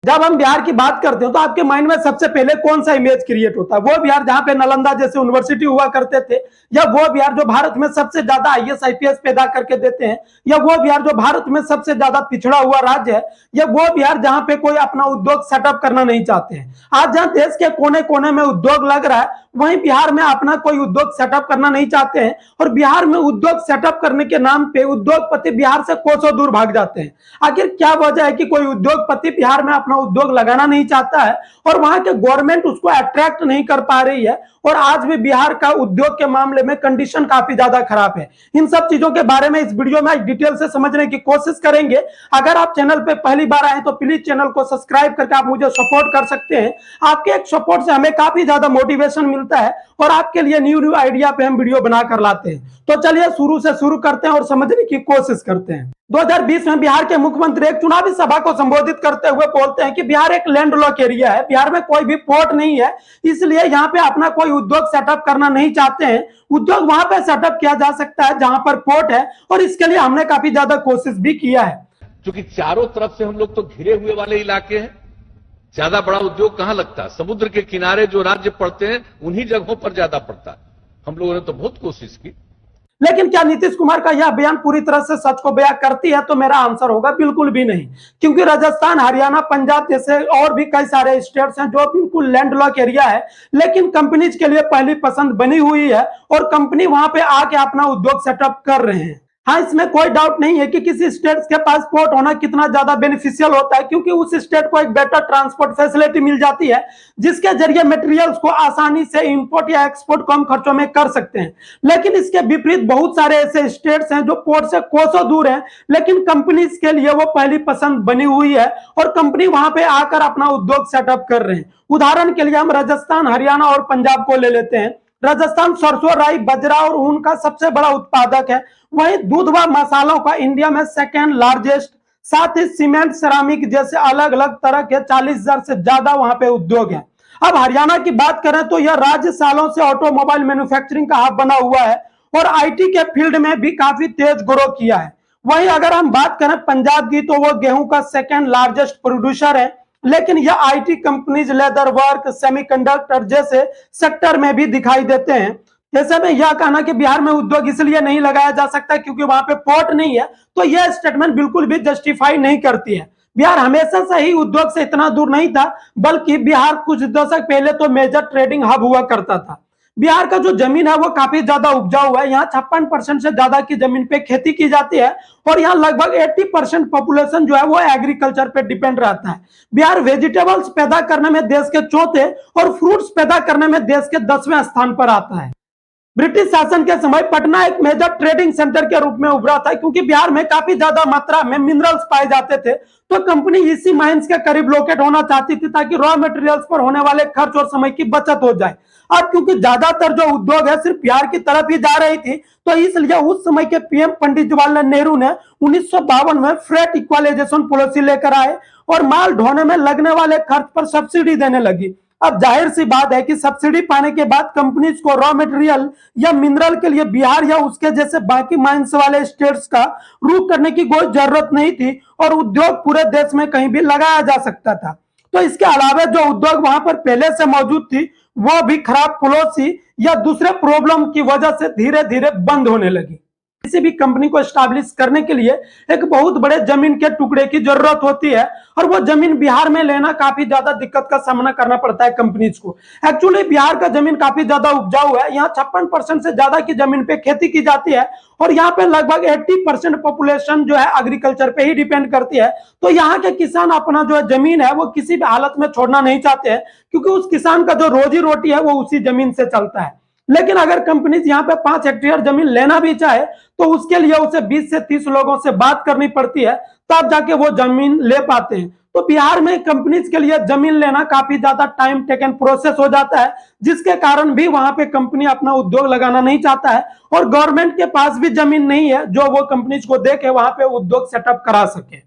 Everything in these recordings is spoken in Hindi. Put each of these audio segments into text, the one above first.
जब हम बिहार की बात करते हैं तो आपके माइंड में सबसे पहले कौन सा इमेज क्रिएट होता है? वो बिहार जहां पे नालंदा जैसे यूनिवर्सिटी हुआ करते थे, या वो बिहार जो भारत में सबसे ज्यादा आईएएस आईपीएस पैदा करके देते हैं, या वो बिहार जो भारत में सबसे ज्यादा पिछड़ा हुआ राज्य है, या वो बिहार जहां पे कोई अपना उद्योग सेटअप करना नहीं चाहते हैं? आज जहां देश के कोने कोने में उद्योग लग रहा है, वहीं बिहार में अपना कोई उद्योग सेटअप करना नहीं चाहते हैं, और बिहार में उद्योग सेटअप करने के नाम पे उद्योगपति बिहार से कोसों दूर भाग जाते हैं। आखिर क्या वजह है कि कोई उद्योगपति बिहार में अपना उद्योग लगाना नहीं चाहता है और वहां के गवर्नमेंट उसको अट्रैक्ट नहीं कर पा रही है, और आज भी बिहार का उद्योग के मामले में कंडीशन काफी ज्यादा खराब है? इन सब चीजों के बारे में इस वीडियो में डिटेल से समझने की कोशिश करेंगे। अगर आप चैनल पे पहली बार आए तो प्लीज चैनल को सब्सक्राइब करके आप मुझे सपोर्ट कर सकते हैं। आपके एक सपोर्ट से हमें काफी ज्यादा मोटिवेशन मिलता है और आपके लिए न्यू आइडिया पे हम वीडियो बनाकर लाते हैं। तो चलिए शुरू से शुरू करते हैं और समझने की कोशिश करते हैं। 2020 में बिहार के मुख्यमंत्री एक चुनावी सभा को संबोधित करते हुए बोलते हैं कि बिहार एक लैंडलॉक एरिया है, बिहार में कोई भी पोर्ट नहीं है, इसलिए यहाँ पे अपना कोई उद्योग सेटअप करना नहीं चाहते हैं। उद्योग वहां पे सेटअप किया जा सकता है जहां पर पोर्ट है, और इसके लिए हमने काफी ज्यादा कोशिश भी किया है। क्योंकि चारों तरफ से हम लोग तो घिरे हुए वाले इलाके हैं, ज्यादा बड़ा उद्योग कहां लगता है? समुद्र के किनारे जो राज्य पड़ते हैं उन्हीं जगहों पर ज्यादा पड़ता है। हम लोगों ने तो बहुत कोशिश की। लेकिन क्या नीतीश कुमार का यह बयान पूरी तरह से सच को बयां करती है? तो मेरा आंसर होगा बिल्कुल भी नहीं, क्योंकि राजस्थान, हरियाणा, पंजाब जैसे और भी कई सारे स्टेट्स हैं जो बिल्कुल लैंडलॉक एरिया है, लेकिन कंपनीज के लिए पहली पसंद बनी हुई है और कंपनी वहां पे आके अपना उद्योग सेटअप कर रहे हैं। हाँ, इसमें कोई डाउट नहीं है कि किसी स्टेट के पास पोर्ट होना कितना ज्यादा बेनिफिशियल होता है, क्योंकि उस स्टेट को एक बेटर ट्रांसपोर्ट फैसिलिटी मिल जाती है, जिसके जरिए मटेरियल्स को आसानी से इंपोर्ट या एक्सपोर्ट कम खर्चों में कर सकते हैं। लेकिन इसके विपरीत बहुत सारे ऐसे स्टेट्स हैं जो पोर्ट से कोसों दूर हैं, लेकिन कंपनीज के लिए वो पहली पसंद बनी हुई है और कंपनी वहां पे आकर अपना उद्योग सेटअप कर रहे हैं। उदाहरण के लिए हम राजस्थान, हरियाणा और पंजाब को ले लेते हैं। राजस्थान सरसों, राई, बाजरा और ऊन का सबसे बड़ा उत्पादक है, वहीं दूध व मसालों का इंडिया में सेकेंड लार्जेस्ट, साथ ही सीमेंट, सेरामिक जैसे अलग अलग तरह के 40,000 से ज्यादा वहां पे उद्योग है। अब हरियाणा की बात करें तो यह राज्य सालों से ऑटोमोबाइल मैन्युफैक्चरिंग का हब बना हुआ है और आईटी के फील्ड में भी काफी तेज ग्रो किया है। वहीं अगर हम बात करें पंजाब की, तो वह गेहूं का सेकेंड लार्जेस्ट प्रोड्यूसर है, लेकिन यह IT companies leather work, semiconductor जैसे सेक्टर में भी दिखाई देते हैं। जैसे में यह कहना कि बिहार में उद्योग इसलिए नहीं लगाया जा सकता क्योंकि वहां पे पोर्ट नहीं है, तो यह स्टेटमेंट बिल्कुल भी जस्टिफाई नहीं करती है। बिहार हमेशा से ही उद्योग से इतना दूर नहीं था, बल्कि बिहार कुछ दशक पहले तो मेजर ट्रेडिंग हब हुआ करता था। बिहार का जो जमीन है वो काफी ज्यादा उपजाऊ है, यहाँ 56% से ज्यादा की जमीन पे खेती की जाती है और यहाँ लगभग 80% पॉपुलेशन जो है वो एग्रीकल्चर पे डिपेंड रहता है। बिहार वेजिटेबल्स पैदा करने में देश के चौथे और फ्रूट्स पैदा करने में देश के 10वें स्थान पर आता है। ब्रिटिश शासन के समय पटना एक मेजर ट्रेडिंग सेंटर के रूप में उभरा था, क्योंकि बिहार में काफी ज्यादा मात्रा में मिनरल्स पाए जाते थे, तो कंपनी इसी माइंस के करीब लोकेट होना चाहती थी ताकि रॉ मटेरियल्स पर होने वाले खर्च और समय की बचत हो जाए। अब क्योंकि ज्यादातर जो उद्योग है सिर्फ बिहार की तरफ ही जा रही थी, तो इसलिए उस समय के पीएम पंडित जवाहरलाल नेहरू ने 1952 में फ्रेट इक्वलाइजेशन पॉलिसी लेकर आए और माल ढोने में लगने वाले खर्च पर सब्सिडी देने लगी। अब जाहिर सी बात है कि सब्सिडी पाने के बाद कंपनीज को रॉ मटेरियल या मिनरल के लिए बिहार या उसके जैसे बाकी माइंस वाले स्टेट्स का रुख करने की कोई जरूरत नहीं थी और उद्योग पूरे देश में कहीं भी लगाया जा सकता था। तो इसके अलावा जो उद्योग वहां पर पहले से मौजूद थी वो भी खराब पॉलिसी या दूसरे प्रॉब्लम की वजह से धीरे धीरे बंद होने लगी। किसी भी कंपनी को एस्टैब्लिश करने के लिए एक बहुत बड़े जमीन के टुकड़े की जरूरत होती है और वो जमीन बिहार में लेना काफी ज्यादा दिक्कत का सामना करना पड़ता है कंपनीज को। एक्चुअली बिहार का जमीन काफी ज्यादा उपजाऊ है, यहाँ 56% से ज्यादा की जमीन पे खेती की जाती है और यहाँ पे लगभग 80% पॉपुलेशन जो है एग्रीकल्चर पे ही डिपेंड करती है। तो यहाँ के किसान अपना जो है जमीन है वो किसी भी हालत में छोड़ना नहीं चाहते हैं, क्योंकि उस किसान का जो रोजी रोटी है वो उसी जमीन से चलता है। लेकिन अगर कंपनीज यहाँ पे 5 हेक्टेयर जमीन लेना भी चाहे तो उसके लिए उसे 20 से 30 लोगों से बात करनी पड़ती है, तब जाके वो जमीन ले पाते हैं। तो बिहार में कंपनीज के लिए जमीन लेना काफी ज्यादा टाइम टेकन प्रोसेस हो जाता है, जिसके कारण भी वहां पे कंपनी अपना उद्योग लगाना नहीं चाहता है और गवर्नमेंट के पास भी जमीन नहीं है जो वो कंपनीज को देके वहां पे उद्योग सेटअप करा सके।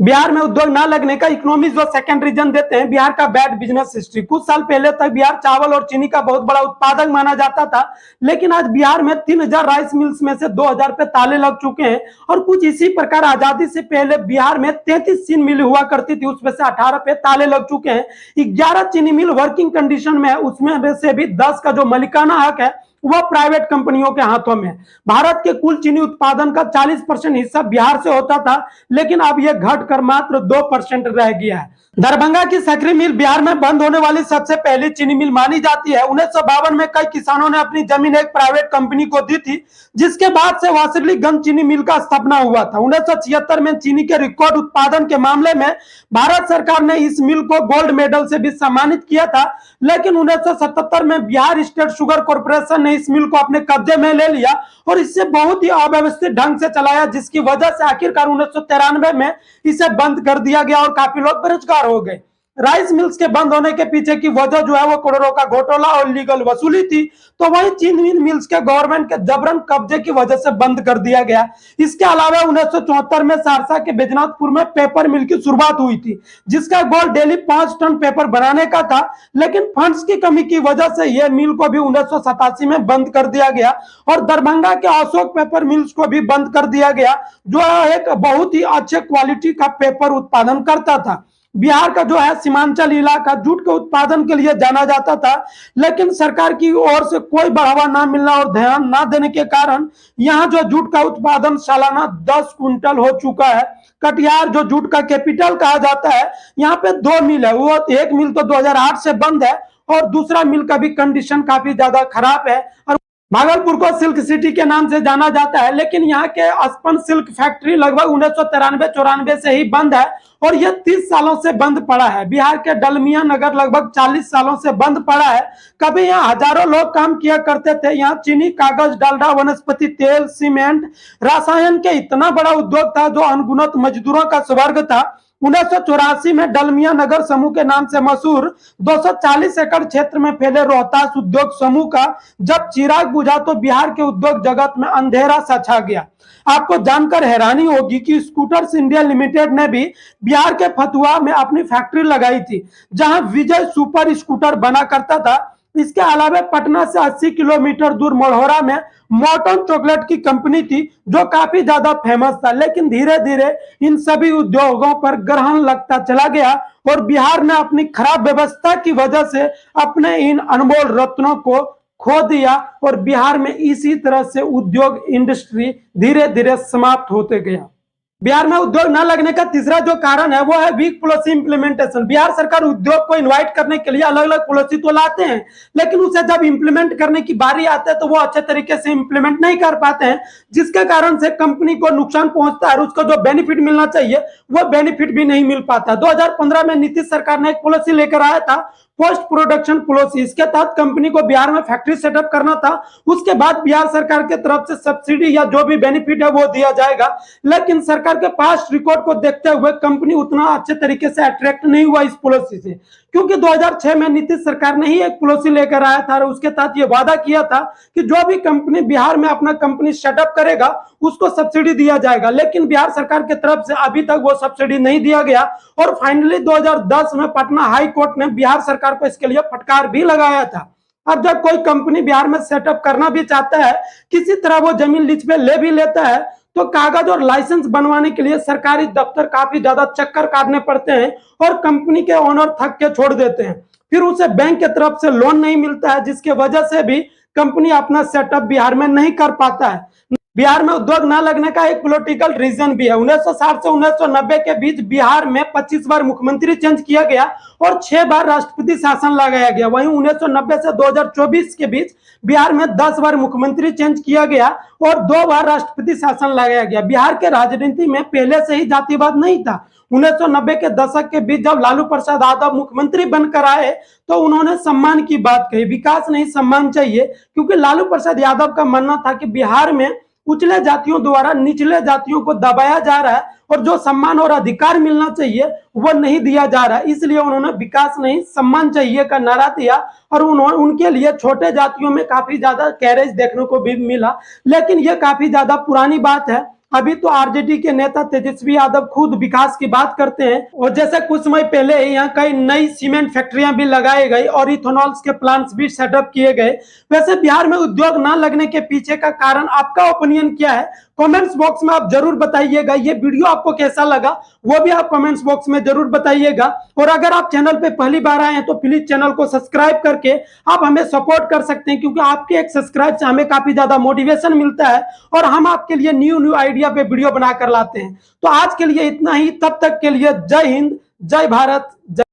बिहार में उद्योग ना लगने का इकोनॉमिक जो सेकंड रीजन देते हैं, बिहार का बैड बिजनेस हिस्ट्री। कुछ साल पहले तक बिहार चावल और चीनी का बहुत बड़ा उत्पादक माना जाता था, लेकिन आज बिहार में 3000 राइस मिल्स में से 2000 पे ताले लग चुके हैं। और कुछ इसी प्रकार आजादी से पहले बिहार में 33 चीनी मिल हुआ करती थी, उसमें से 18 पे ताले लग चुके हैं। 11 चीनी मिल वर्किंग कंडीशन में है, उसमें से भी 10 का जो मालिकाना हक है वह प्राइवेट कंपनियों के हाथों में। भारत के कुल चीनी उत्पादन का 40% हिस्सा बिहार से होता था, लेकिन अब यह घटकर मात्र 2% रह गया है। दरभंगा की सकरी मिल बिहार में बंद होने वाली सबसे पहली चीनी मिल मानी जाती है। 1952 में कई किसानों ने अपनी जमीन एक प्राइवेट कंपनी को दी थी, जिसके बाद से वासिरलीगंज चीनी मिल का स्थापना हुआ था। 1976 में चीनी के रिकॉर्ड उत्पादन के मामले में भारत सरकार ने इस मिल को गोल्ड मेडल से भी सम्मानित किया था, लेकिन 1977 में बिहार स्टेट शुगर कॉर्पोरेशन ने इस मिल को अपने कब्जे में ले लिया और इससे बहुत ही अव्यवस्थित ढंग से चलाया, जिसकी वजह से आखिरकार 1993 में इसे बंद कर दिया गया और काफी लोग बेरोजगार हो गए। राइस मिल्स के बंद होने के पीछे की वजह जो है वो करोड़ों का घोटाला और लीगल वसूली थी, तो वही चीनी मिल्स के गवर्नमेंट के जबरन कब्जे की वजह से बंद कर दिया गया। इसके अलावा 1974 में सहरसा के बैजनाथपुर में पेपर मिल की शुरुआत हुई थी, जिसका गोल डेली 5 टन पेपर बनाने का था, लेकिन फंड्स की कमी की वजह से यह मिल को भी 1987 में बंद कर दिया गया। और दरभंगा के अशोक पेपर मिल्स को भी बंद कर दिया गया, जो एक बहुत ही अच्छे क्वालिटी का पेपर उत्पादन करता था। बिहार का जो है सीमांचल इलाका जूट के उत्पादन के लिए जाना जाता था, लेकिन सरकार की ओर से कोई बढ़ावा ना मिलना और ध्यान ना देने के कारण यहाँ जो जूट का उत्पादन सालाना 10 क्विंटल हो चुका है। कटिहार जो जूट का कैपिटल कहा जाता है, यहाँ पे 2 मिल है, वो एक मिल तो 2008 से बंद है और दूसरा मिल का भी कंडीशन काफी ज्यादा खराब है। और भागलपुर को सिल्क सिटी के नाम से जाना जाता है, लेकिन यहाँ के अस्पन सिल्क फैक्ट्री लगभग 1993-94 से ही बंद है और यह 30 सालों से बंद पड़ा है। बिहार के डलमिया नगर लगभग 40 सालों से बंद पड़ा है। कभी यहाँ हजारों लोग काम किया करते थे। यहाँ चीनी, कागज, डालडा, वनस्पति तेल, सीमेंट, रसायन के इतना बड़ा उद्योग था जो अनगिनत मजदूरों का स्वर्ग था। 1984 में डलमिया नगर समूह के नाम से मशहूर 240 एकड़ क्षेत्र में फैले रोहतास उद्योग समूह का जब चिराग बुझा तो बिहार के उद्योग जगत में अंधेरा सा छा गया। आपको जानकर हैरानी होगी कि स्कूटर्स इंडिया लिमिटेड ने भी बिहार के फतुहा में अपनी फैक्ट्री लगाई थी, जहां विजय सुपर स्कूटर बना करता था। इसके अलावा पटना से 80 किलोमीटर दूर मोढ़ौरा में मॉर्टन चॉकलेट की कंपनी थी, जो काफी ज्यादा फेमस था, लेकिन धीरे धीरे इन सभी उद्योगों पर ग्रहण लगता चला गया और बिहार ने अपनी खराब व्यवस्था की वजह से अपने इन अनमोल रत्नों को खो दिया और बिहार में इसी तरह से उद्योग इंडस्ट्री धीरे धीरे समाप्त होते गया। बिहार में उद्योग न लगने का तीसरा जो कारण है वो है वीक पॉलिसी इंप्लीमेंटेशन। बिहार सरकार उद्योग को इनवाइट करने के लिए अलग अलग पॉलिसी तो लाते हैं, लेकिन उसे जब इंप्लीमेंट करने की बारी आती है तो वो अच्छे तरीके से इंप्लीमेंट नहीं कर पाते हैं, जिसके कारण से कंपनी को नुकसान पहुंचता है और उसको जो बेनिफिट मिलना चाहिए वो बेनिफिट भी नहीं मिल पाता। 2015 में नीतीश सरकार ने एक पॉलिसी लेकर आया था, पोस्ट प्रोडक्शन पॉलिसी। इसके तहत कंपनी को बिहार में फैक्ट्री सेटअप करना था, उसके बाद बिहार सरकार की तरफ से सब्सिडी या जो भी बेनिफिट है वो दिया जाएगा। लेकिन सरकार के पास रिकॉर्ड को देखते हुए कंपनी उतना अच्छे तरीके से अट्रैक्ट नहीं हुआ इस पॉलिसी से, क्योंकि 2006 में नीतीश सरकार ने ही एक पॉलिसी लेकर आया था और उसके तहत ये वादा किया था कि जो भी कंपनी बिहार में अपना कंपनी सेटअप करेगा उसको सब्सिडी दिया जाएगा, लेकिन बिहार सरकार की तरफ से अभी तक वो सब्सिडी नहीं दिया गया। और फाइनली 2010 में पटना हाई कोर्ट ने बिहार सरकार को इसके लिए फटकार भी लगाया था। अब जब कोई कंपनी बिहार में सेटअप करना भी चाहता है, किसी तरह वो जमीन लीज पे ले भी लेता है, तो कागज और लाइसेंस बनवाने के लिए सरकारी दफ्तर काफी ज्यादा चक्कर काटने पड़ते हैं और कंपनी के ओनर थक के छोड़ देते हैं। फिर उसे बैंक की तरफ से लोन नहीं मिलता है, जिसकी वजह से भी कंपनी अपना सेटअप बिहार में नहीं कर पाता है। बिहार में उद्योग न लगने का एक पॉलिटिकल रीजन भी है। 1960 से 1990 के बीच बिहार में 25 बार मुख्यमंत्री चेंज किया गया और 6 बार राष्ट्रपति शासन लगाया गया। वहीं 1990 से 2024 के बीच बिहार में 10 बार मुख्यमंत्री चेंज किया गया और 2 बार राष्ट्रपति शासन लगाया गया। बिहार के राजनीति में पहले से ही जातिवाद नहीं था। 1990 के दशक के बीच जब लालू प्रसाद यादव मुख्यमंत्री बनकर आए तो उन्होंने सम्मान की बात कही, विकास नहीं सम्मान चाहिए, क्योंकि लालू प्रसाद यादव का मानना था कि बिहार में उचले जातियों द्वारा निचले जातियों को दबाया जा रहा है और जो सम्मान और अधिकार मिलना चाहिए वो नहीं दिया जा रहा है। इसलिए उन्होंने विकास नहीं सम्मान चाहिए का नारा दिया और उनके लिए छोटे जातियों में काफी ज्यादा कैरेज देखने को भी मिला। लेकिन यह काफी ज्यादा पुरानी बात है। अभी तो आरजेडी के नेता तेजस्वी यादव खुद विकास की बात करते हैं, और जैसे कुछ समय पहले यहाँ कई नई सीमेंट फैक्ट्रियां भी लगाई गई और इथेनॉल के प्लांट्स भी सेटअप किए गए। वैसे बिहार में उद्योग ना लगने के पीछे का कारण आपका ओपिनियन क्या है, कमेंट्स बॉक्स में आप जरूर बताइएगा। ये वीडियो आपको कैसा लगा वो भी आप कमेंट्स बॉक्स में जरूर बताइएगा। और अगर आप चैनल पे पहली बार आए हैं तो प्लीज चैनल को सब्सक्राइब करके आप हमें सपोर्ट कर सकते हैं, क्योंकि आपके एक सब्सक्राइब से हमें काफी ज्यादा मोटिवेशन मिलता है और हम आपके लिए न्यू आइडिया पे वीडियो बनाकर लाते हैं। तो आज के लिए इतना ही, तब तक के लिए जय हिंद, जय भारत, जय